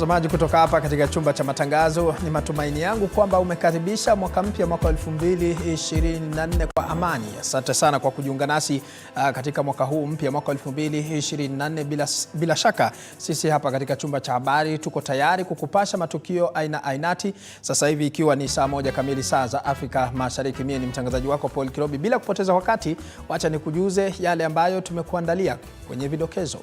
Mtazamaji kutoka hapa katika chumba cha matangazo, ni matumaini yangu kwamba umekaribisha mwaka mpya, mwaka 2024 kwa amani. Asante sana kwa kujiunga nasi katika mwaka huu mpya, mwaka 2024. Bila shaka sisi hapa katika chumba cha habari tuko tayari kukupasha matukio aina ainati. Sasa hivi ikiwa ni saa 1 kamili saa za Afrika Mashariki. Mimi ni mtangazaji wako Paul Kirobi. Bila kupoteza wakati, wacha nikujuze yale ambayo tumekuandalia kwenye vidokezo.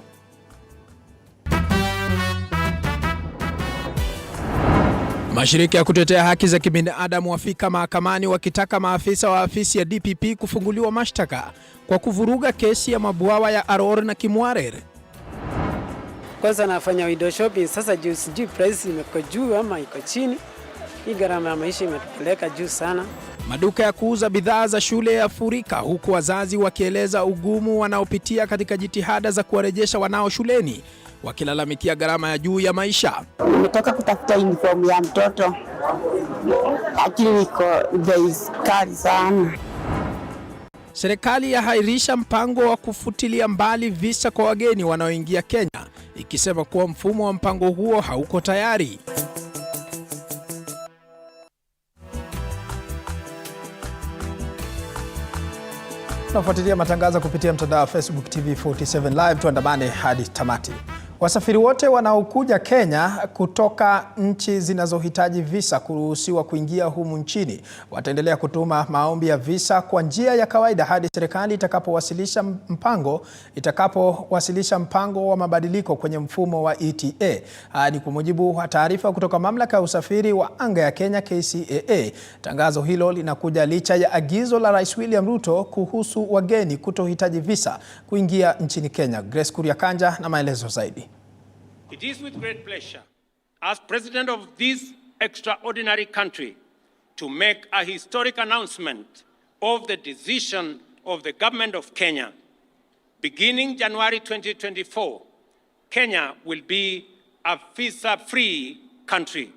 Mashirika ya kutetea haki za kibinadamu wafika mahakamani wakitaka maafisa wa afisi ya DPP kufunguliwa mashtaka kwa kuvuruga kesi ya mabwawa ya Aror na Kimwarer. Kwanza nafanya window shopping, sasa sijui price imekuwa juu ama iko chini. Hii gharama ya maisha imetupeleka juu sana. Maduka ya kuuza bidhaa za shule yafurika, huku wazazi wakieleza ugumu wanaopitia katika jitihada za kuwarejesha wanao shuleni, wakilalamikia gharama ya juu ya maisha. Nimetoka kutafuta uniform ya mtoto, lakini niko bei kali sana. Serikali yahairisha mpango wa kufutilia mbali visa kwa wageni wanaoingia Kenya, ikisema kuwa mfumo wa mpango huo hauko tayari. Tunafuatilia matangazo kupitia mtandao wa Facebook TV47 Live, tuandamane hadi tamati. Wasafiri wote wanaokuja Kenya kutoka nchi zinazohitaji visa kuruhusiwa kuingia humu nchini wataendelea kutuma maombi ya visa kwa njia ya kawaida hadi serikali itakapowasilisha mpango wa mabadiliko kwenye mfumo wa ETA. Ni kwa mujibu wa taarifa kutoka mamlaka ya usafiri wa anga ya Kenya KCAA. Tangazo hilo linakuja licha ya agizo la Rais William Ruto kuhusu wageni kutohitaji visa kuingia nchini Kenya. Grace Kuriakanja na maelezo zaidi. It is with great pleasure, as President of this extraordinary country, to make a historic announcement of the decision of the Government of Kenya. Beginning January 2024, Kenya will be a visa-free country.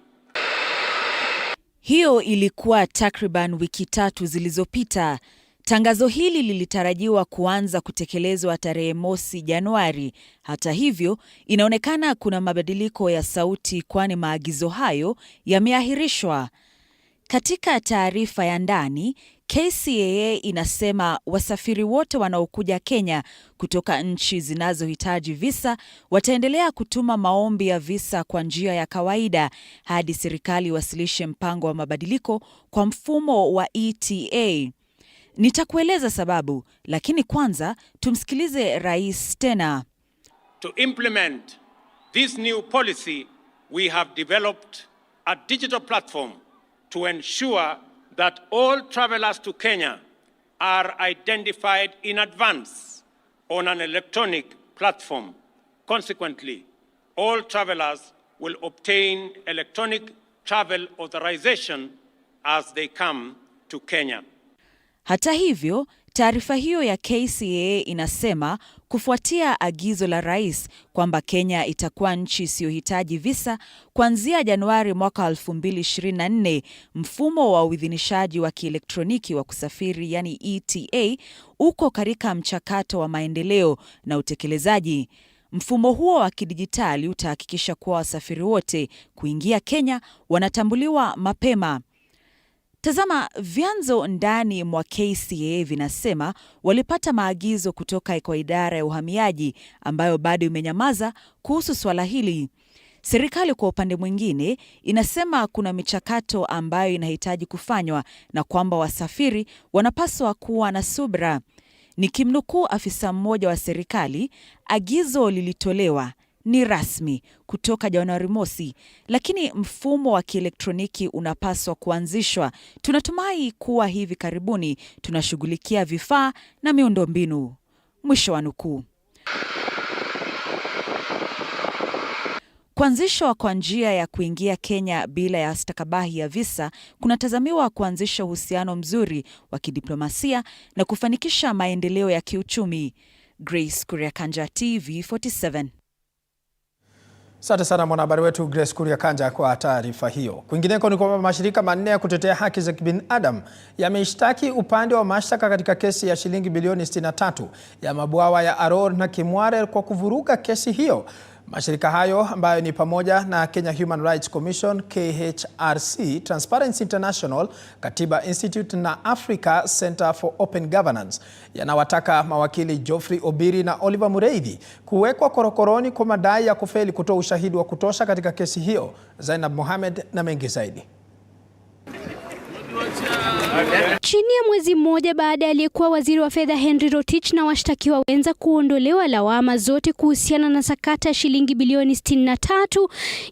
Hiyo ilikuwa takriban wiki 3 zilizopita. Tangazo hili lilitarajiwa kuanza kutekelezwa tarehe 1 Januari. Hata hivyo, inaonekana kuna mabadiliko ya sauti, kwani maagizo hayo yameahirishwa. Katika taarifa ya ndani, KCAA inasema wasafiri wote wanaokuja Kenya kutoka nchi zinazohitaji visa wataendelea kutuma maombi ya visa kwa njia ya kawaida hadi serikali iwasilishe mpango wa mabadiliko kwa mfumo wa ETA. Nitakueleza sababu, lakini kwanza tumsikilize Rais tena. To implement this new policy, we have developed a digital platform to ensure that all travelers to Kenya are identified in advance on an electronic platform. Consequently, all travelers will obtain electronic travel authorization as they come to Kenya. Hata hivyo, taarifa hiyo ya KCAA inasema kufuatia agizo la Rais kwamba Kenya itakuwa nchi isiyohitaji visa kuanzia Januari mwaka 2024, mfumo wa uidhinishaji wa kielektroniki wa kusafiri yani ETA uko katika mchakato wa maendeleo na utekelezaji. Mfumo huo wa kidijitali utahakikisha kuwa wasafiri wote kuingia Kenya wanatambuliwa mapema. Tazama, vyanzo ndani mwa KCAA vinasema walipata maagizo kutoka kwa idara ya uhamiaji ambayo bado imenyamaza kuhusu swala hili. Serikali kwa upande mwingine inasema kuna michakato ambayo inahitaji kufanywa na kwamba wasafiri wanapaswa kuwa na subra. Nikimnukuu afisa mmoja wa serikali, agizo lilitolewa ni rasmi kutoka Januari 1, lakini mfumo wa kielektroniki unapaswa kuanzishwa. Tunatumai kuwa hivi karibuni tunashughulikia vifaa na miundombinu. Mwisho wa nukuu. Kuanzishwa kwa njia ya kuingia Kenya bila ya stakabahi ya visa kunatazamiwa kuanzisha uhusiano mzuri wa kidiplomasia na kufanikisha maendeleo ya kiuchumi. Grace Kuriakanja, TV47. Asante sana mwanahabari wetu Grace Kuriakanja kwa taarifa hiyo. Kwingineko ni kwamba mashirika manne ya kutetea haki za kibinadamu yameishtaki upande wa mashtaka katika kesi ya shilingi bilioni 63 ya mabwawa ya Aror na Kimwarer kwa kuvuruga kesi hiyo. Mashirika hayo ambayo ni pamoja na Kenya Human Rights Commission, KHRC, Transparency International, Katiba Institute na Africa Center for Open Governance yanawataka mawakili Geoffrey Obiri na Oliver Mureithi kuwekwa korokoroni kwa madai ya kufeli kutoa ushahidi wa kutosha katika kesi hiyo. Zainab Mohamed na mengi zaidi. Chini ya mwezi mmoja baada ya aliyekuwa waziri wa fedha Henry Rotich na washtakiwa wenza kuondolewa lawama zote kuhusiana na sakata ya shilingi bilioni 63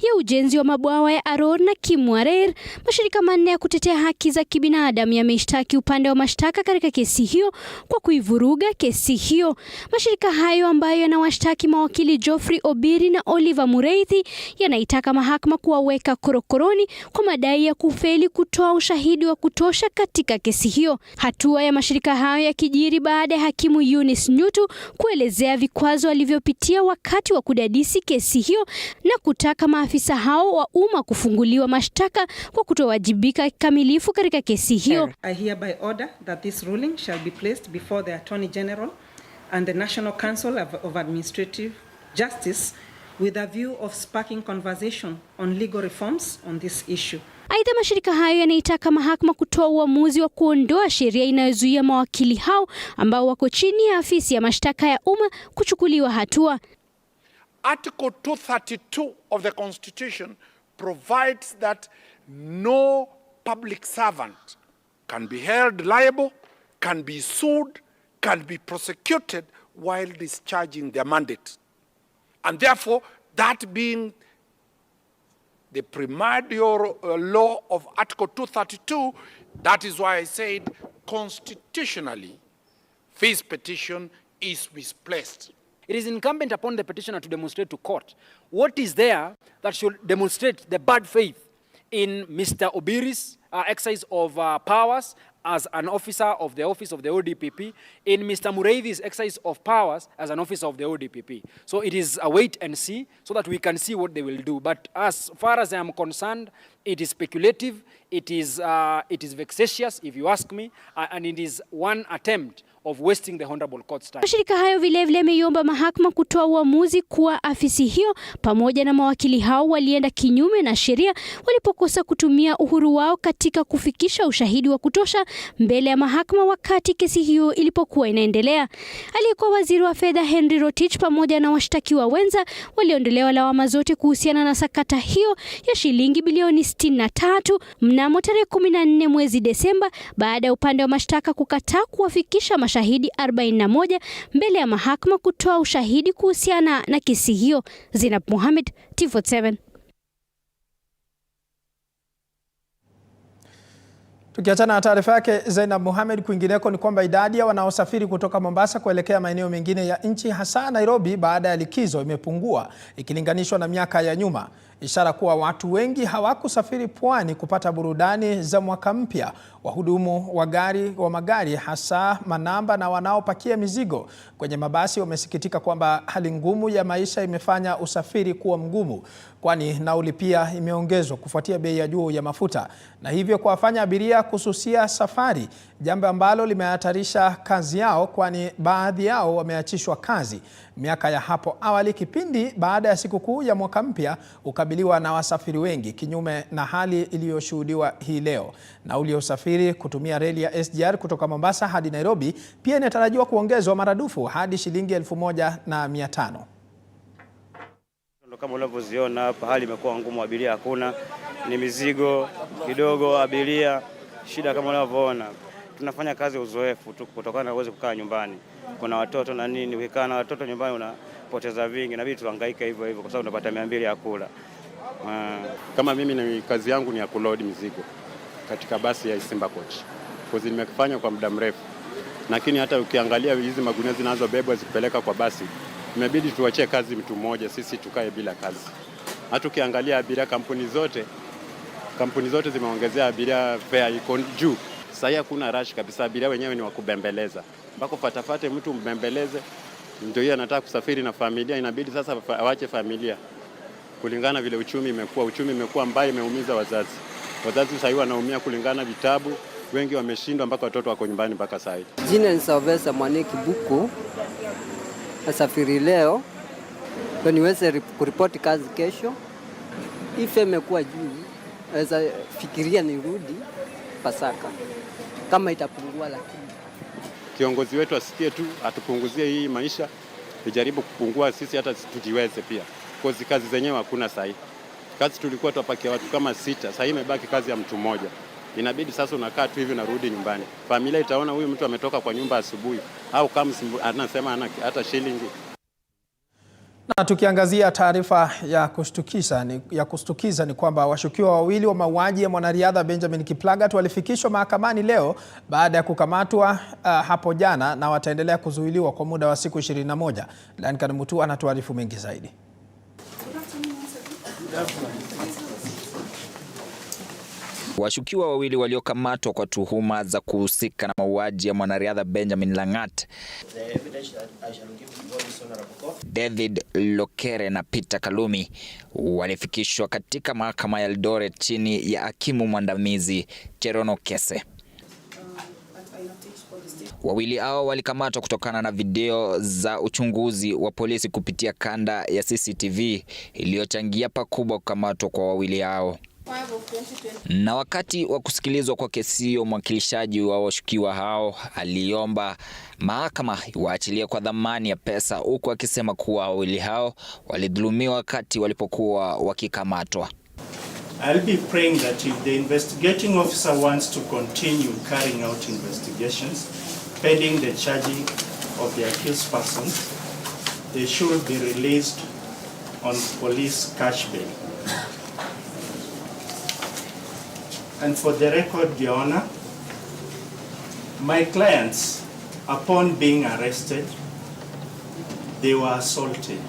ya ujenzi wa mabwawa ya Aror na Kimwarer, mashirika manne ya kutetea haki za kibinadamu yameshtaki upande wa mashtaka katika kesi hiyo kwa kuivuruga kesi hiyo. Mashirika hayo ambayo yanawashtaki mawakili Geoffrey Obiri na Oliver Mureithi yanaitaka mahakama kuwaweka korokoroni kwa madai ya kufeli kutoa ushahidi wa kutosha katika kesi hiyo. Hatua ya mashirika hayo yakijiri baada ya hakimu Eunice Nyutu kuelezea vikwazo alivyopitia wakati wa kudadisi kesi hiyo na kutaka maafisa hao wa umma kufunguliwa mashtaka kwa kutowajibika kikamilifu katika kesi hiyo. I hereby order that this ruling shall be placed before the Attorney General and the National Council of Administrative Justice with a view of sparking conversation on legal reforms on this issue. Aidha, mashirika hayo yanaitaka mahakama kutoa uamuzi wa kuondoa sheria inayozuia mawakili hao ambao wako chini ya afisi ya mashtaka ya umma kuchukuliwa hatua. Article 232 of the Constitution provides that no public servant can be held liable, can be sued, can be prosecuted while discharging their mandate. And therefore, that being the primordial law of Article 232, that is why I said constitutionally, this petition is misplaced. It is incumbent upon the petitioner to demonstrate to court what is there that should demonstrate the bad faith in Mr. Obiri's exercise of powers as an officer of the office of the ODPP, in Mr. Mureithe's exercise of powers as an officer of the ODPP. So it is a wait and see so that we can see what they will do. But as far as I am concerned, it is speculative, it is vexatious if you ask me, and it is one attempt of wasting the honorable court's time. Mashirika hayo vile vile yameiomba mahakama kutoa uamuzi kuwa afisi hiyo pamoja na mawakili hao walienda kinyume na sheria walipokosa kutumia uhuru wao katika kufikisha ushahidi wa kutosha mbele ya mahakama wakati kesi hiyo ilipokuwa inaendelea. Aliyekuwa waziri wa fedha Henry Rotich pamoja na washtakiwa wenza waliondolewa lawama zote kuhusiana na sakata hiyo ya shilingi bilioni 63 mnamo tarehe 14 mwezi Desemba baada ya upande wa mashtaka kukataa kuwafikisha mashahidi 41 mbele ya mahakama kutoa ushahidi kuhusiana na kesi hiyo. Zainab Mohamed, TV47. Tukiachana na taarifa yake Zainab Mohamed, kwingineko ni kwamba idadi ya wanaosafiri kutoka Mombasa kuelekea maeneo mengine ya nchi hasa Nairobi baada ya likizo imepungua ikilinganishwa na miaka ya nyuma, ishara kuwa watu wengi hawakusafiri pwani kupata burudani za mwaka mpya. Wahudumu wa magari hasa manamba na wanaopakia mizigo kwenye mabasi wamesikitika kwamba hali ngumu ya maisha imefanya usafiri kuwa mgumu, kwani nauli pia imeongezwa kufuatia bei ya juu ya mafuta na hivyo kuwafanya abiria kususia safari, jambo ambalo limehatarisha kazi yao, kwani baadhi yao wameachishwa kazi miaka ya hapo awali kipindi baada ya sikukuu ya mwaka mpya ukabiliwa na wasafiri wengi, kinyume na hali iliyoshuhudiwa hii leo. Nauli ya usafiri kutumia reli ya SGR kutoka Mombasa hadi Nairobi pia inatarajiwa kuongezwa maradufu hadi shilingi 1,500. Kama unavyoziona hapa, hali imekuwa ngumu, abiria hakuna, ni mizigo kidogo, abiria shida. Kama unavyoona tunafanya kazi ya uzoefu tu kutokana na uwezo kukaa nyumbani, kuna watoto na nini, ukikaa na watoto nyumbani unapoteza vingi, na bidi tuhangaika hivyo hivyo kwa sababu unapata 200 ya kula. Kama mimi na kazi yangu ni ya kuload mizigo katika basi ya Simba Coach, kwa sababu nimefanya kwa muda mrefu, lakini hata ukiangalia hizi magunia zinazobebwa zikipeleka kwa basi, imebidi tuachie kazi mtu mmoja, sisi tukae bila kazi. Hata ukiangalia abiria, kampuni zote zimeongezea abiria fare iko juu. Sasa hakuna rush kabisa, abiria wenyewe ni wakubembeleza. Mpaka fatafate mtu mbembeleze, ndio yeye anataka kusafiri na familia, inabidi sasa awache familia. Kulingana vile uchumi imekuwa mbaya, imeumiza wazazi. Wazazi sasa wanaumia kulingana vitabu, wengi wameshindwa mpaka watoto wako nyumbani mpaka sasa. Jina ni Salvesa Mwaniki Buku. Nasafiri leo ndio niweze kuripoti kazi kesho. Ife imekuwa juu, naweza fikiria nirudi Pasaka kama itapungua, lakini kiongozi wetu asikie tu atupunguzie hii maisha, tujaribu kupungua sisi hata tujiweze pia. Kwa kazi zenyewe hakuna sahi. Kazi tulikuwa tupakia watu kama 6, sasa imebaki kazi ya mtu mmoja. Inabidi sasa unakaa tu hivi narudi nyumbani. Familia itaona huyu mtu ametoka kwa nyumba asubuhi au kama anasema ana hata shilingi. Na tukiangazia taarifa ya kushtukiza ni kwamba washukiwa wawili wa mauaji ya mwanariadha Benjamin Kiplagat walifikishwa mahakamani leo baada ya kukamatwa hapo jana na wataendelea kuzuiliwa kwa muda wa siku 21. Duncan Mutua anatuarifu mengi zaidi. Washukiwa wawili waliokamatwa kwa tuhuma za kuhusika na mauaji ya mwanariadha Benjamin Langat, David Lokere na Peter Kalumi walifikishwa katika mahakama ya Eldoret chini ya hakimu mwandamizi Cherono Kese. Wawili hao walikamatwa kutokana na video za uchunguzi wa polisi kupitia kanda ya CCTV iliyochangia pakubwa kukamatwa kwa wawili hao. Na wakati wa kusikilizwa kwa kesi hiyo, mwakilishaji wa washukiwa hao aliomba mahakama waachilie kwa dhamani ya pesa, huku akisema kuwa wawili hao walidhulumiwa wakati walipokuwa wakikamatwa. I'll be praying that if the investigating officer wants to continue carrying out investigations pending the charging of the accused persons, they should be released on police cash bail. And for the record, Your Honor, my clients, upon being arrested, they were assaulted.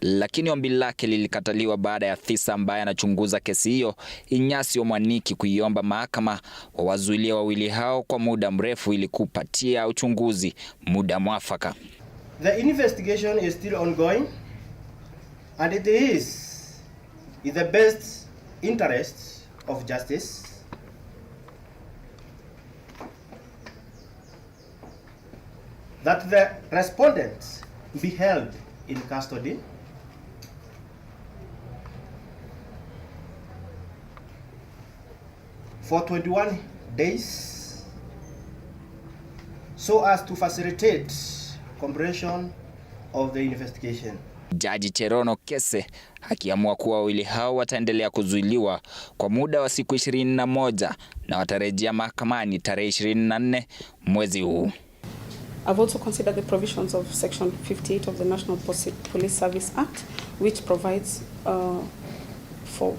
Lakini ombi lake lilikataliwa baada ya afisa ambaye anachunguza kesi hiyo, Inyasi Omwaniki, kuiomba mahakama wawazuilie wawili hao kwa muda mrefu ili kupatia uchunguzi muda mwafaka. The investigation is still ongoing and it is in the best interest of justice that the respondents be held in custody for 21 days so as to facilitate comprehension of the investigation. Jaji Cherono Kese akiamua kuwa wawili hao wataendelea kuzuiliwa kwa muda wa siku 21 na watarejea mahakamani tarehe 24 mwezi huu. I've also considered the provisions of Section 58 of the National Police Service Act, which provides for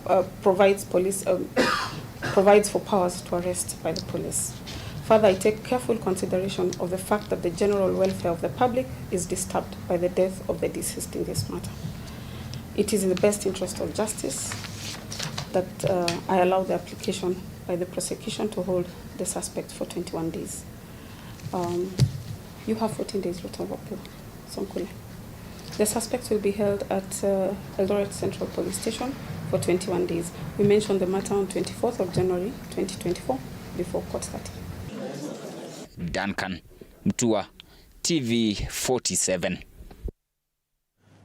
powers to arrest by the police. Further, I take careful consideration of the fact that the general welfare of the public is disturbed by the death of the deceased in this matter. It is in the best interest of justice that I allow the application by the prosecution to hold the suspect for 21 days. You have 14 days return of appeal. Sonkule. The suspects will be held at Eldoret Central Police Station for 21 days. We mentioned the matter on 24th of January 2024 before court started. Duncan Mutua, TV47.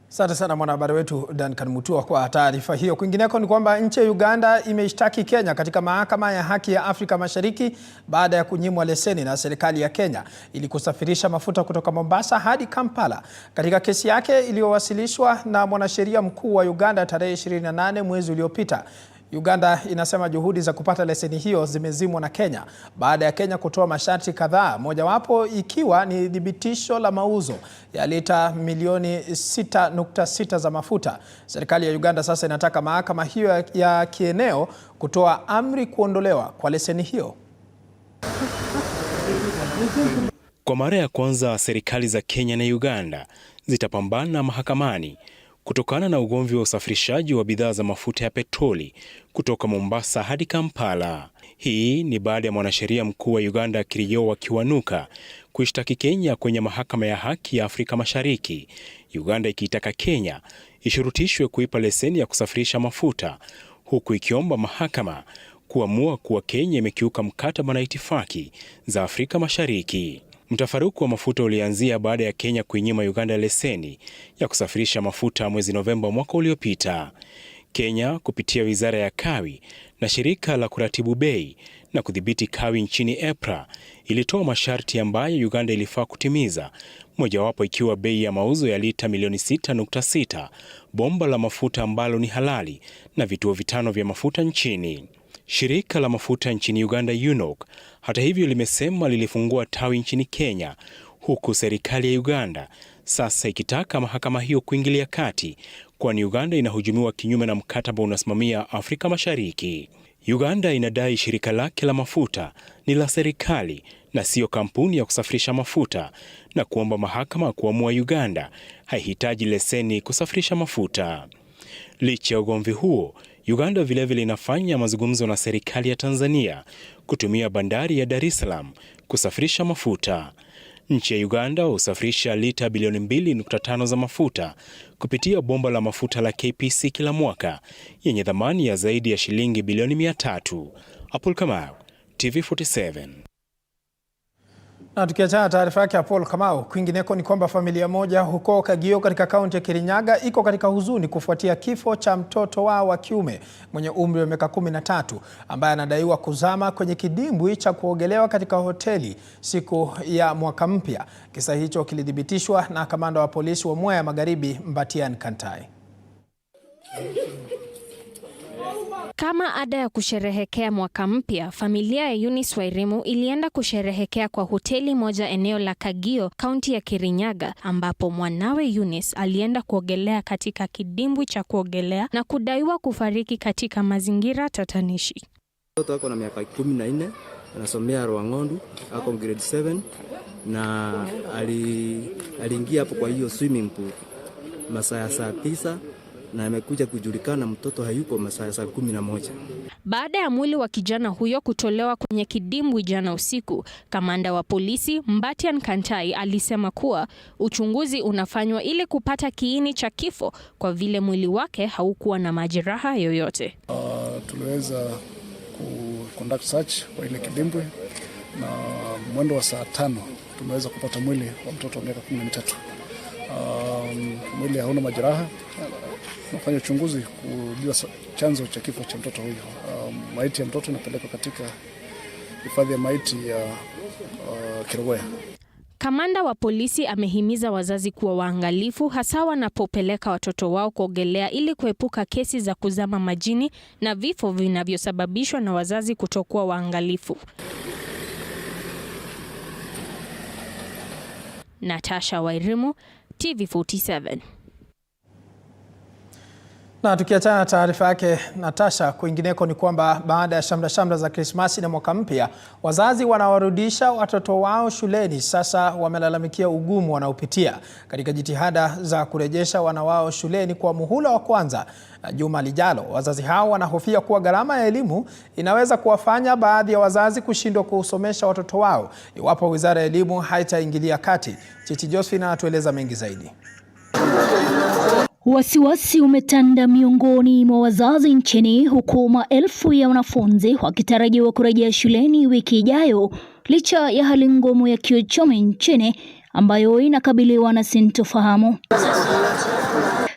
Asante sana mwanahabari wetu Duncan Mutua kwa taarifa hiyo. Kwingineko ni kwamba nchi ya Uganda imeishtaki Kenya katika mahakama ya haki ya Afrika Mashariki baada ya kunyimwa leseni na serikali ya Kenya ili kusafirisha mafuta kutoka Mombasa hadi Kampala. Katika kesi yake iliyowasilishwa na mwanasheria mkuu wa Uganda tarehe 28 mwezi uliopita, Uganda inasema juhudi za kupata leseni hiyo zimezimwa na Kenya baada ya Kenya kutoa masharti kadhaa, mojawapo ikiwa ni dhibitisho la mauzo ya lita milioni 6.6 za mafuta. Serikali ya Uganda sasa inataka mahakama hiyo ya kieneo kutoa amri kuondolewa kwa leseni hiyo. Kwa mara ya kwanza serikali za Kenya na Uganda zitapambana mahakamani kutokana na ugomvi wa usafirishaji wa bidhaa za mafuta ya petroli kutoka Mombasa hadi Kampala. Hii ni baada ya mwanasheria mkuu wa Uganda Kiriyo Kiwanuka kuishtaki Kenya kwenye mahakama ya haki ya Afrika Mashariki, Uganda ikiitaka Kenya ishurutishwe kuipa leseni ya kusafirisha mafuta, huku ikiomba mahakama kuamua kuwa Kenya imekiuka mkataba na itifaki za Afrika Mashariki. Mtafaruku wa mafuta ulianzia baada ya Kenya kuinyima Uganda leseni ya kusafirisha mafuta mwezi Novemba mwaka uliopita. Kenya kupitia Wizara ya Kawi na shirika la kuratibu bei na kudhibiti kawi nchini EPRA ilitoa masharti ambayo Uganda ilifaa kutimiza, mojawapo ikiwa bei ya mauzo ya lita milioni 6.6 bomba la mafuta ambalo ni halali na vituo 5 vya mafuta nchini. Shirika la mafuta nchini Uganda UNOC hata hivyo limesema lilifungua tawi nchini Kenya, huku serikali ya Uganda sasa ikitaka mahakama hiyo kuingilia kati, kwani Uganda inahujumiwa kinyume na mkataba unasimamia Afrika Mashariki. Uganda inadai shirika lake la mafuta ni la serikali na sio kampuni ya kusafirisha mafuta, na kuomba mahakama kuamua Uganda haihitaji leseni kusafirisha mafuta. Licha ya ugomvi huo, Uganda vilevile inafanya mazungumzo na serikali ya Tanzania kutumia bandari ya Dar es Salaam kusafirisha mafuta. Nchi ya Uganda husafirisha lita bilioni 2.5 za mafuta kupitia bomba la mafuta la KPC kila mwaka yenye thamani ya zaidi ya shilingi bilioni 300. Apol Kamau, TV47. Na tukiachana taarifa yake Paul Kamau, kwingineko ni kwamba familia moja huko Kagio katika kaunti ya Kirinyaga iko katika huzuni kufuatia kifo cha mtoto wao wa kiume mwenye umri wa miaka 13 ambaye anadaiwa kuzama kwenye kidimbwi cha kuogelewa katika hoteli siku ya mwaka mpya. Kisa hicho kilithibitishwa na kamanda wa polisi wa Mwea Magharibi Mbatian Kantai. Kama ada ya kusherehekea mwaka mpya, familia ya Eunice Wairimu ilienda kusherehekea kwa hoteli moja eneo la Kagio, kaunti ya Kirinyaga, ambapo mwanawe Eunice alienda kuogelea katika kidimbwi cha kuogelea na kudaiwa kufariki katika mazingira tatanishi. Mtoto wako na miaka 14, anasomea Rwangondu, ako grade 7 na aliingia hapo kwa hiyo swimming pool masaa ya saa 9 na amekuja kujulikana mtoto hayuko masaa ya saa 11. Baada ya mwili wa kijana huyo kutolewa kwenye kidimbwi jana usiku, kamanda wa polisi Mbatian Kantai alisema kuwa uchunguzi unafanywa ili kupata kiini cha kifo kwa vile mwili wake haukuwa na majeraha yoyote. Tuliweza conduct search kwa ile kidimbwi na mwendo wa saa 5 tumeweza kupata mwili wa mtoto wa miaka 13. Mwili hauna majeraha. Tunafanya uchunguzi kujua chanzo cha kifo cha mtoto huyo. Maiti ya mtoto inapelekwa katika hifadhi ya maiti ya Kirogwea. Kamanda wa polisi amehimiza wazazi kuwa waangalifu hasa wanapopeleka watoto wao kuogelea ili kuepuka kesi za kuzama majini na vifo vinavyosababishwa na wazazi kutokuwa waangalifu. Natasha Wairimu, TV47. Na tukiachana na taarifa yake Natasha, kwingineko ni kwamba baada ya shamra za Krismasi na mwaka mpya, wazazi wanawarudisha watoto wao shuleni sasa wamelalamikia ugumu wanaopitia katika jitihada za kurejesha wana wao shuleni kwa muhula wa kwanza juma lijalo. Wazazi hao wanahofia kuwa gharama ya elimu inaweza kuwafanya baadhi ya wazazi kushindwa kusomesha watoto wao iwapo Wizara ya Elimu haitaingilia kati. Chichi Josephine anatueleza mengi zaidi. Wasiwasi umetanda miongoni mwa wazazi nchini, huku maelfu ya wanafunzi wakitarajiwa kurejea shuleni wiki ijayo licha ya hali ngumu ya kiuchumi nchini ambayo inakabiliwa na sintofahamu.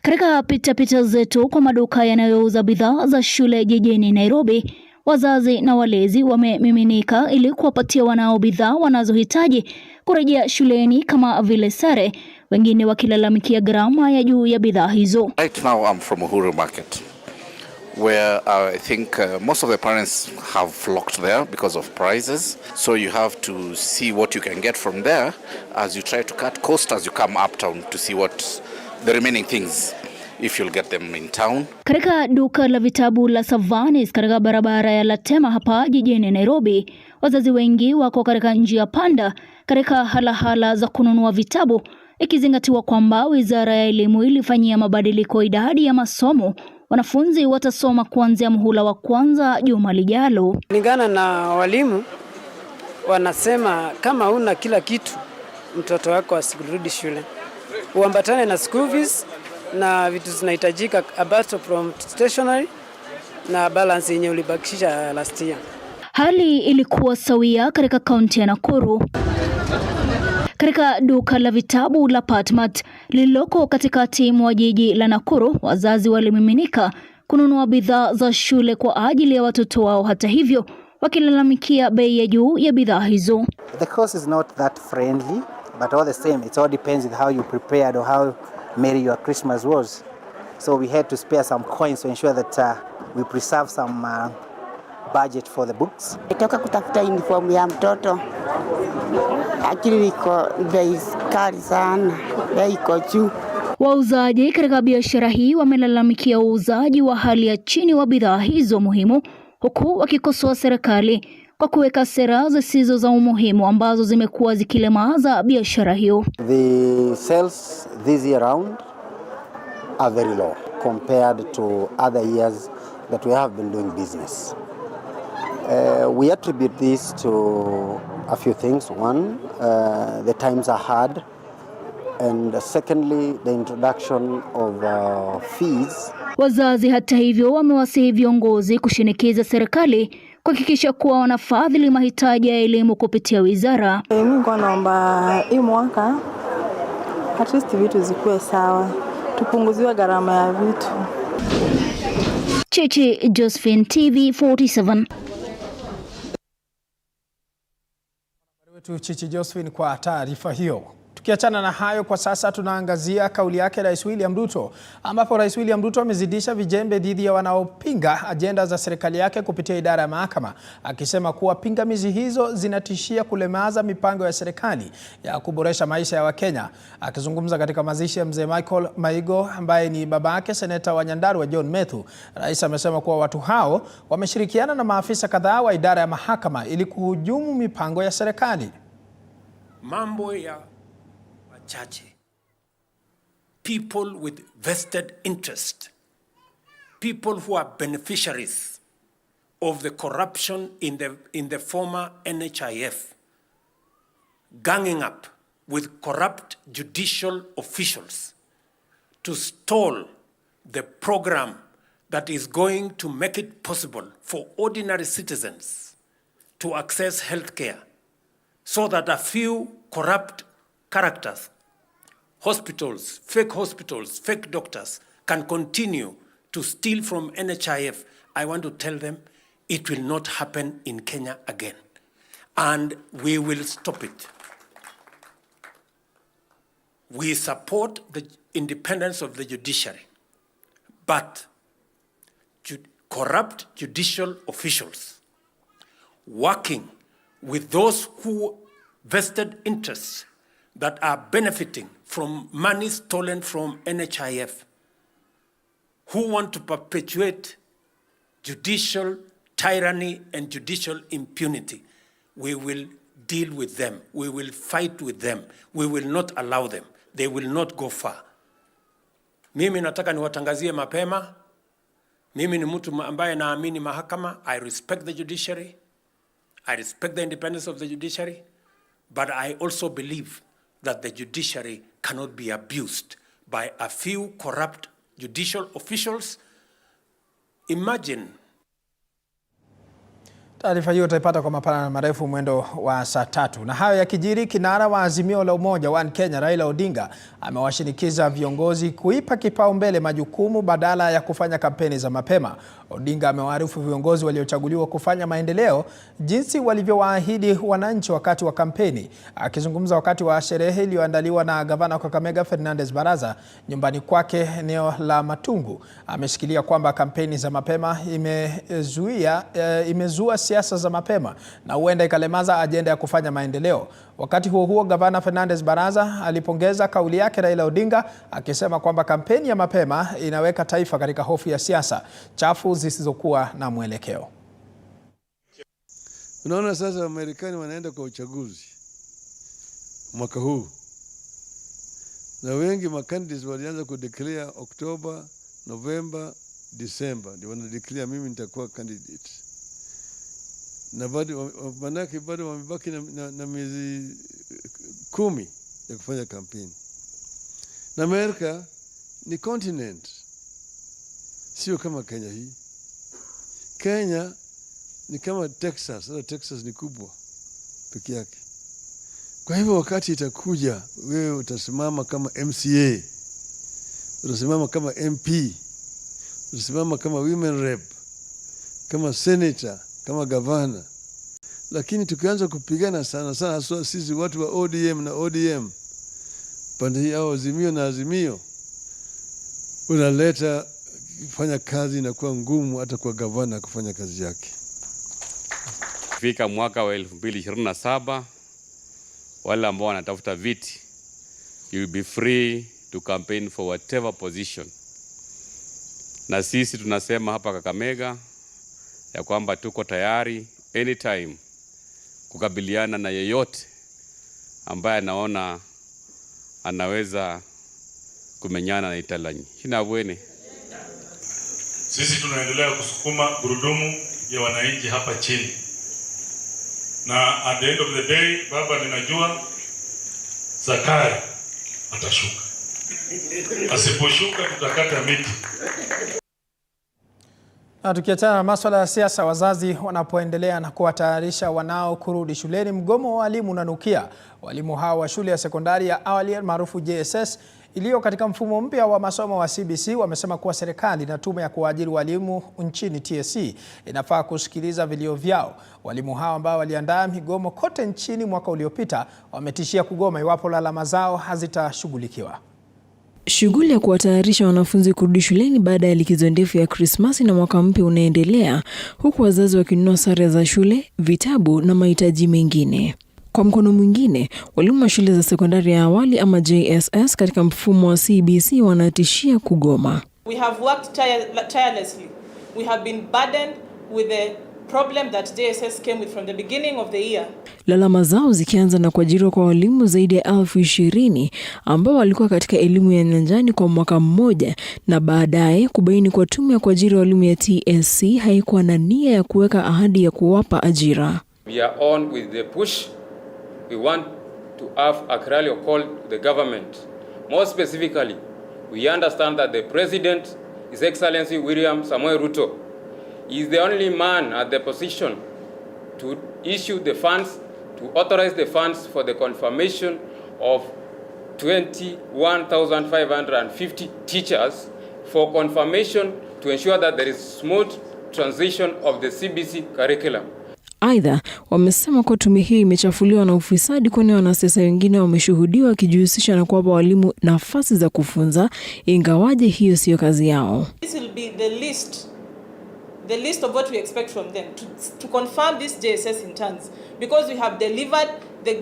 Katika pitapita zetu kwa maduka yanayouza bidhaa za shule jijini Nairobi, wazazi na walezi wamemiminika ili kuwapatia wanao bidhaa wanazohitaji kurejea shuleni kama vile sare, wengine wakilalamikia gharama ya juu ya bidhaa hizo. Right now I'm from Uhuru Market, where I think most of the parents have flocked there because of prices. So you have to see what you can get from there as you try to cut cost as you come uptown to see what the remaining things, if you'll get them in town. Katika duka la vitabu la Savanis katika barabara ya Latema hapa jijini Nairobi, wazazi wengi wako katika njia panda katika halahala za kununua vitabu, ikizingatiwa kwamba Wizara ya Elimu ilifanyia mabadiliko idadi ya masomo. Wanafunzi watasoma kuanzia muhula wa kwanza juma lijalo. Kulingana na walimu wanasema kama una kila kitu mtoto wako asirudi shule. Uambatane na school fees na vitu zinahitajika abato from stationery na balance yenye ulibakisha last year. Hali ilikuwa sawia katika kaunti ya Nakuru. Katika duka la vitabu la Patmat lililoko katikati mwa jiji la Nakuru, wazazi walimiminika kununua bidhaa za shule kwa ajili ya watoto wao. Hata hivyo, wakilalamikia bei ya juu ya bidhaa hizo. The cost is not that friendly, but all the same, it all depends on how you prepared or how merry your Christmas was. So we had to spare some coins to ensure that we preserve some budget for the books. Nitoka kutafuta uniform ya mtoto. Akili iko bei kali sana, bei iko juu. Wauzaji katika biashara hii wamelalamikia uuzaji wa hali ya chini wa bidhaa hizo muhimu, huku wakikosoa serikali kwa kuweka sera zisizo za umuhimu ambazo zimekuwa zikilemaza biashara hiyo. The sales this year round are very low compared to other years that we have been doing business. We attribute this to a few things. One, the times are hard, and secondly, the introduction of fees. Wazazi hata hivyo wamewasihi viongozi kushinikiza serikali kuhakikisha kuwa wanafadhili mahitaji ya elimu kupitia wizara. Mimi kwa naomba hii mwaka at least vitu zikuwe sawa, tupunguziwe gharama ya vitu. Chichi Josephine, TV47. Wetu Chichi Josephine kwa taarifa hiyo. Tukiachana na hayo, kwa sasa tunaangazia kauli yake Rais William Ruto, ambapo Rais William Ruto amezidisha vijembe dhidi ya wanaopinga ajenda za serikali yake kupitia idara ya mahakama, akisema kuwa pingamizi hizo zinatishia kulemaza mipango ya serikali ya kuboresha maisha ya Wakenya. Akizungumza katika mazishi ya mzee Michael Maigo ambaye ni babake seneta wa Nyandarua John Methu, Rais amesema kuwa watu hao wameshirikiana na maafisa kadhaa wa idara ya mahakama ili kuhujumu mipango ya serikali. Mambo ya wachache, people with vested interest, people who are beneficiaries of the corruption in the former NHIF, ganging up with corrupt judicial officials to stall the program that is going to make it possible for ordinary citizens to access healthcare, so that a few corrupt characters, hospitals, fake doctors can continue to steal from NHIF. I want to tell them it will not happen in Kenya again, and we will stop it. We support the independence of the judiciary, but corrupt judicial officials working with those who vested interests that are benefiting from money stolen from NHIF, who want to perpetuate judicial tyranny and judicial impunity, we will deal with them. We will fight with them. We will not allow them. They will not go far. Mimi nataka niwatangazie mapema. Mimi ni mtu ambaye naamini mahakama. I respect the judiciary. I respect the independence of the judiciary. But I also believe that the judiciary cannot be abused by a few corrupt judicial officials. Imagine. Taarifa hiyo utaipata kwa mapana na marefu mwendo wa saa 3. Na hayo yakijiri, kinara wa Azimio la Umoja One Kenya Raila Odinga amewashinikiza viongozi kuipa kipaumbele majukumu badala ya kufanya kampeni za mapema. Odinga amewaarifu viongozi waliochaguliwa kufanya maendeleo jinsi walivyowaahidi wananchi wakati wa kampeni. Akizungumza wakati wa sherehe iliyoandaliwa na gavana wa Kakamega Fernandez Baraza nyumbani kwake eneo la Matungu, ameshikilia kwamba kampeni za mapema imezua siasa za mapema na huenda ikalemaza ajenda ya kufanya maendeleo. Wakati huo huo, gavana Fernandez Baraza alipongeza kauli yake Raila Odinga, akisema kwamba kampeni ya mapema inaweka taifa katika hofu ya siasa chafu zisizokuwa na mwelekeo. Unaona sasa Wamarekani wanaenda kwa uchaguzi mwaka huu, na wengi makandidates walianza kudeclare Oktoba, Novemba, December ndio wanadeclare mimi nitakuwa candidate. Na manake bado wamebaki na miezi 10 ya kufanya kampeni. Na Amerika ni continent, sio kama Kenya hii. Kenya ni kama Texas, Texas ni kubwa peke yake. Kwa hivyo wakati itakuja, wewe utasimama kama MCA, utasimama kama MP, utasimama kama women rep, kama senator, kama governor. Lakini tukianza kupigana sana sana, hasa sisi watu wa ODM na ODM, pande hii au Azimio na Azimio, unaleta kufanya kazi inakuwa ngumu hata kwa gavana kufanya kazi yake. Fika mwaka wa 2027, wale ambao wanatafuta viti, you will be free to campaign for whatever position. Na sisi tunasema hapa Kakamega ya kwamba tuko tayari anytime kukabiliana na yeyote ambaye anaona anaweza kumenyana na Italanyi. Hinabwene. Sisi tunaendelea kusukuma gurudumu ya wananchi hapa chini. Na at the end of the day, baba, ninajua Zakari atashuka. Asiposhuka tutakata miti. Na tukiachana na masuala ya siasa, wazazi wanapoendelea na kuwatayarisha wanao kurudi shuleni, mgomo wa walimu unanukia. Walimu hao wa shule ya sekondari ya awali maarufu JSS iliyo katika mfumo mpya wa masomo wa CBC wamesema kuwa serikali na tume ya kuajiri walimu nchini TSC inafaa kusikiliza vilio vyao. Walimu hao ambao waliandaa migomo kote nchini mwaka uliopita wametishia kugoma iwapo lalama zao hazitashughulikiwa. Shughuli ya kuwatayarisha wanafunzi kurudi shuleni baada ya likizo ndefu ya Krismasi na mwaka mpya unaendelea, huku wazazi wakinunua sare za shule, vitabu na mahitaji mengine. Kwa mkono mwingine, walimu wa shule za sekondari ya awali ama JSS katika mfumo wa CBC wanatishia kugoma. We have worked tirelessly. We have been burdened with the problem that JSS came with from the beginning of the year. Lalama zao zikianza na kuajiriwa kwa walimu zaidi ya 20,000 ambao walikuwa katika elimu ya nyanjani kwa mwaka mmoja, na baadaye kubaini kwa tume ya kuajiri walimu ya TSC haikuwa na nia ya kuweka ahadi ya kuwapa ajira. We are on with the push. We want to have a clear call to the government. More specifically, we understand that the President, His Excellency William Samoei Ruto, is the only man at the position to issue the funds, to authorize the funds for the confirmation of 21,550 teachers for confirmation to ensure that there is smooth transition of the CBC curriculum. Aidha, wamesema kwa tume hii imechafuliwa na ufisadi, kwani wanasiasa wengine wameshuhudiwa wakijihusisha na kuwapa walimu nafasi za kufunza ingawaje hiyo sio kazi yao. This will be the list of what we expect from them to confirm this JSS interns, because we have delivered the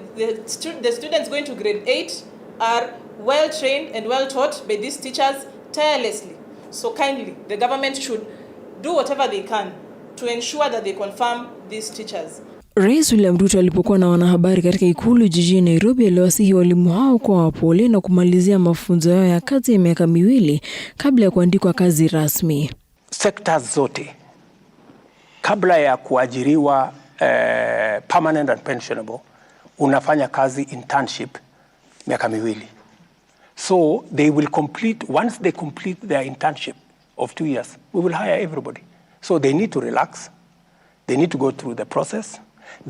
students going to grade 8 are well trained and well taught by these teachers tirelessly. So kindly, the government should do whatever they can to ensure that they confirm these teachers. Rais William Ruto alipokuwa na wanahabari katika ikulu jijini Nairobi aliwasihi walimu hao kwa wapole na kumalizia mafunzo yao ya kazi ya miaka 2 kabla ya kuandikwa kazi rasmi. Sekta zote kabla ya kuajiriwa permanent and pensionable unafanya kazi internship miaka 2. So they will complete, once they complete their internship of 2 years, we will hire everybody. So they need to relax. They need to go through the process.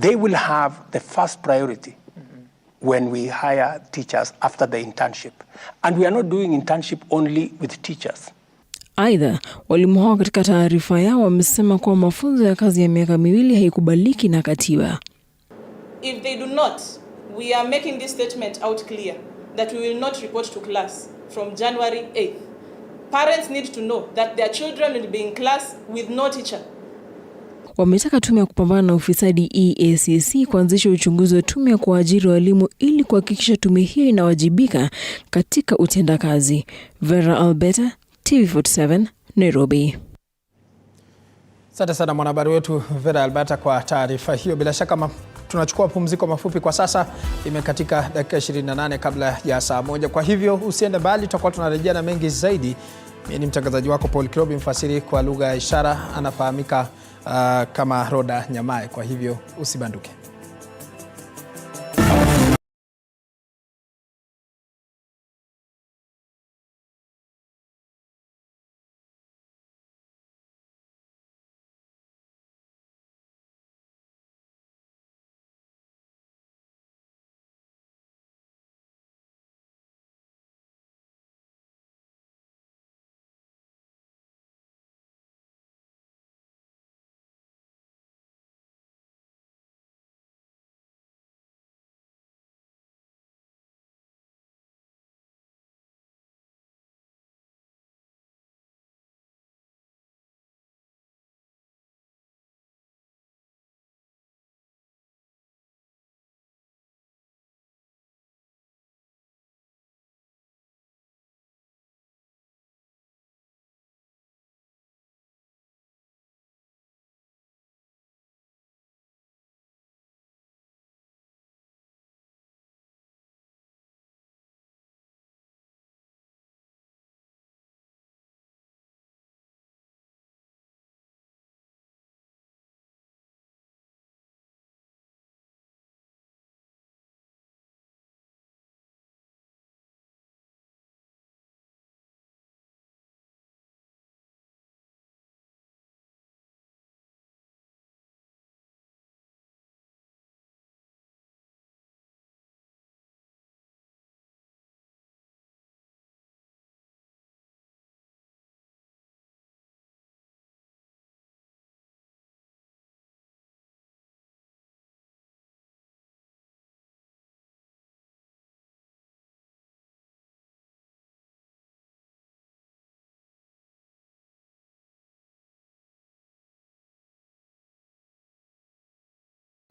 They will have the first priority when we hire teachers after the internship. And we are not doing internship only with teachers. Aidha, walimu hao katika taarifa yao wamesema kuwa mafunzo ya kazi ya miaka 2 haikubaliki na katiba. If they do not, we are making this statement out clear that we will not report to class from January 8th. Parents need to know that their children will be in class with no teacher. Wametaka tume ya kupambana na ufisadi EACC kuanzisha uchunguzi wa tume ya kuajiri walimu ili kuhakikisha tume hiyo inawajibika katika utendakazi. Vera Alberta, TV47, Nairobi. Asante sana mwanahabari wetu Vera Alberta kwa taarifa hiyo. Bila shaka tunachukua pumziko mafupi kwa sasa. Imekatika dakika 28 kabla ya saa 1. Kwa hivyo usiende mbali, tutakuwa tunarejea na mengi zaidi. Mimi ni mtangazaji wako Paul Kirobi, mfasiri kwa lugha ya ishara anafahamika kama Roda Nyamae. Kwa hivyo usibanduke.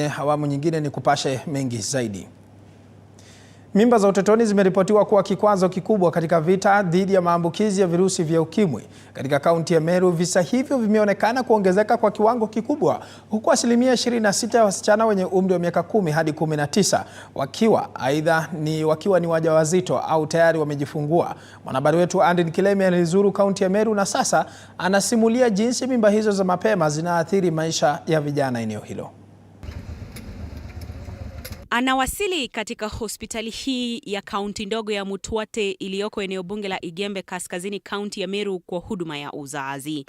Awamu nyingine ni kupashe mengi zaidi. Mimba za utotoni zimeripotiwa kuwa kikwazo kikubwa katika vita dhidi ya maambukizi ya virusi vya ukimwi. Katika kaunti ya Meru, visa hivyo vimeonekana kuongezeka kwa kiwango kikubwa, huku asilimia 26 ya wasichana wenye umri wa miaka 10 hadi 19 wakiwa ni wajawazito au tayari wamejifungua. Mwanahabari wetu Andin Kilemi alizuru kaunti ya Meru na sasa anasimulia jinsi mimba hizo za mapema zinaathiri maisha ya vijana eneo hilo. Anawasili katika hospitali hii ya kaunti ndogo ya Mutwate iliyoko eneo bunge la Igembe kaskazini kaunti ya Meru kwa huduma ya uzazi.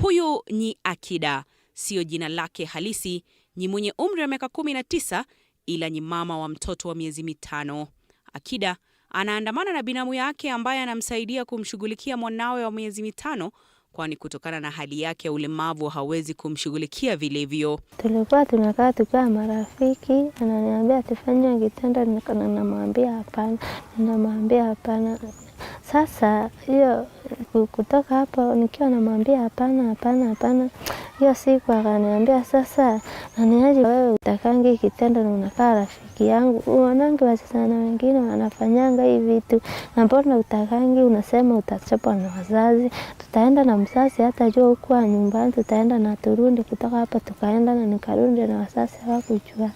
Huyu ni Akida, sio jina lake halisi, ni mwenye umri wa miaka 19 ila ni mama wa mtoto wa miezi 5. Akida anaandamana na binamu yake ambaye anamsaidia kumshughulikia mwanawe wa miezi 5, kwani kutokana na hali yake ya ulemavu hawezi kumshughulikia vilivyo. Tulikuwa tunakaa tukiwa marafiki, ananiambia tufanye kitendo, ninamwambia hapana. Sasa hiyo kutoka hapo nikiwa namwambia hapana. Hiyo siku akaniambia sasa, naniaje wewe utakangi kitendo na unakaa rafiki yangu? Unaonanga wasichana wengine wanafanyanga hivi vitu. Na mbona utakangi, unasema utachapwa na wazazi? Tutaenda na mzazi hata jua huko nyumbani, tutaenda na turundi kutoka hapa tukaenda na nikarudi na wazazi hawakujua.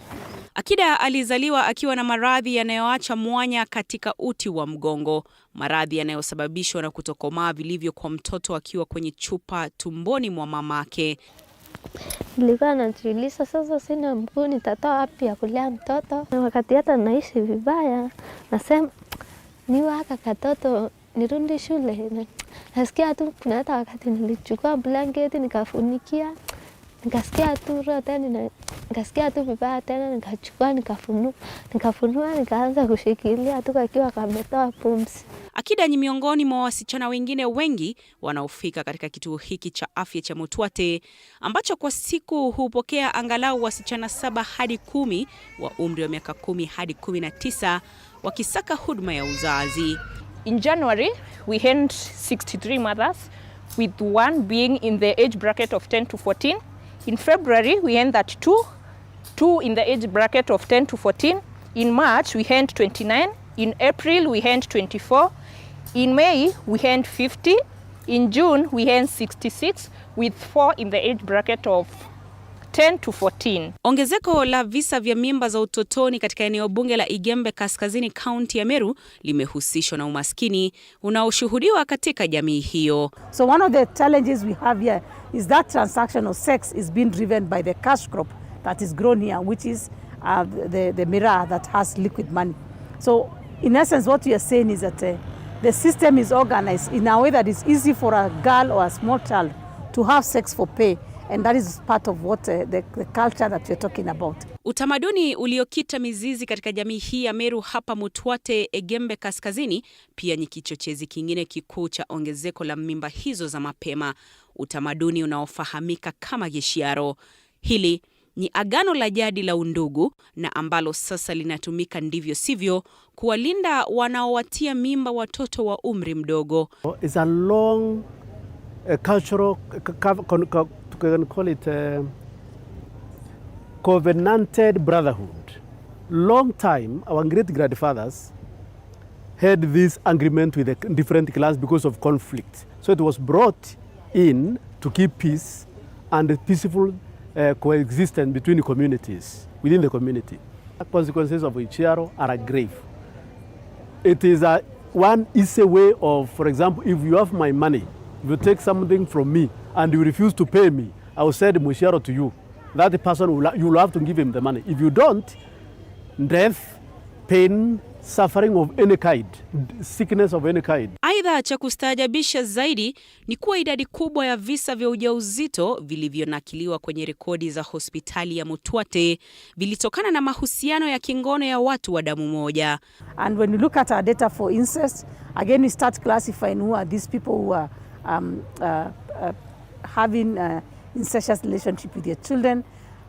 Akida alizaliwa akiwa na maradhi yanayoacha mwanya katika uti wa mgongo, maradhi yanayosababishwa na kutokomaa vilivyo kwa mtoto akiwa kwenye chupa tumboni mwa mamake. Nilikuwa najiuliza sasa sina mguu nitatoa wapi ya kulea mtoto? Na wakati hata naishi vibaya, nasema niwe haka katoto nirudi shule. Nasikia tu kuna hata wakati nilichukua blanketi nikafunikia, nikasikia tu roho tena, nikasikia tu vibaya tena, nikachukua nikafunua nikaanza kushikilia tu akiwa kametoa pumzi. Akida ni miongoni mwa wasichana wengine wengi wanaofika katika kituo hiki cha afya cha Mutwate, ambacho kwa siku hupokea angalau wasichana 7 hadi 10 wa umri wa miaka 10 hadi 19 wakisaka huduma ya uzazi. In January, we had 63 mothers, with one being in the age bracket of 10 to 14. In February, we had that two in the age bracket of 10 to 14. In March, we had 29. In April, we had 24. In May, we had 50. In June, we had 66, with 4 in the age bracket of 10 to 14. Ongezeko la visa vya mimba za utotoni katika eneo bunge la Igembe kaskazini kaunti ya Meru limehusishwa na umaskini unaoshuhudiwa katika jamii hiyo. So one of the challenges we have here is that transaction of sex is being driven by the cash crop that is grown here, which is the mirror that has liquid money. So in essence, what we are saying is that the system is organized in a way that is easy for a girl or a small child to have sex for pay. And that is part of what the culture that we're talking about. Utamaduni uliokita mizizi katika jamii hii ya Meru hapa Mutwate, Igembe kaskazini, pia ni kichochezi kingine kikuu cha ongezeko la mimba hizo za mapema. Utamaduni unaofahamika kama gishiaro. Hili ni agano la jadi la undugu na ambalo sasa linatumika ndivyo sivyo kuwalinda wanaowatia mimba watoto wa umri mdogo. It's a long cultural, can call it covenanted brotherhood. Long time, our great-grandfathers had this agreement with the different clans because of conflict. So it was brought in to keep peace and peaceful coexistence between the communities, within the community. The consequences of Ichiaro are grave. It is one easy way of, for example, if you have my money, if you take something from me and you refuse to pay me, I will send Mushiaro to you. That person, you will have to give him the money. If you don't, death, pain, suffering of any kind, sickness of any kind. Aidha, cha kustaajabisha zaidi ni kuwa idadi kubwa ya visa vya ujauzito vilivyonakiliwa kwenye rekodi za hospitali ya Mutwate vilitokana na mahusiano ya kingono ya watu wa damu moja. And when you look at our data for incest, again we start classifying who are these people who are having incestuous relationship with their children.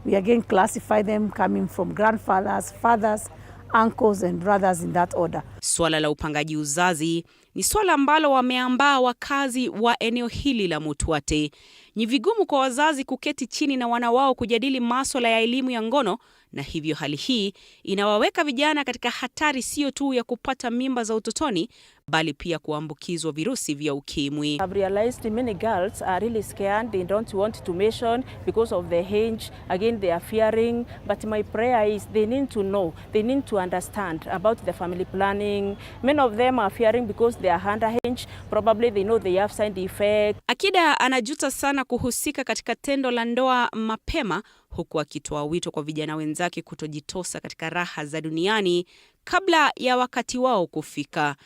We again classify them coming from grandfathers, fathers, uncles and brothers in that order. Swala la upangaji uzazi ni swala ambalo wameambaa wakazi wa eneo hili la Mutwate. Ni vigumu kwa wazazi kuketi chini na wana wao kujadili masuala ya elimu ya ngono, na hivyo hali hii inawaweka vijana katika hatari sio tu ya kupata mimba za utotoni, bali pia kuambukizwa virusi vya ukimwi. I've realized many girls are really scared. They don't want to mention because of the age. Again, they are fearing. But my prayer is they need to know, they need to understand about the family planning. Many of them are fearing because they are underage. Probably they know they have side effects. Akida anajuta sana kuhusika katika tendo la ndoa mapema, huku akitoa wito kwa vijana wenzake kutojitosa katika raha za duniani kabla ya wakati wao kufika.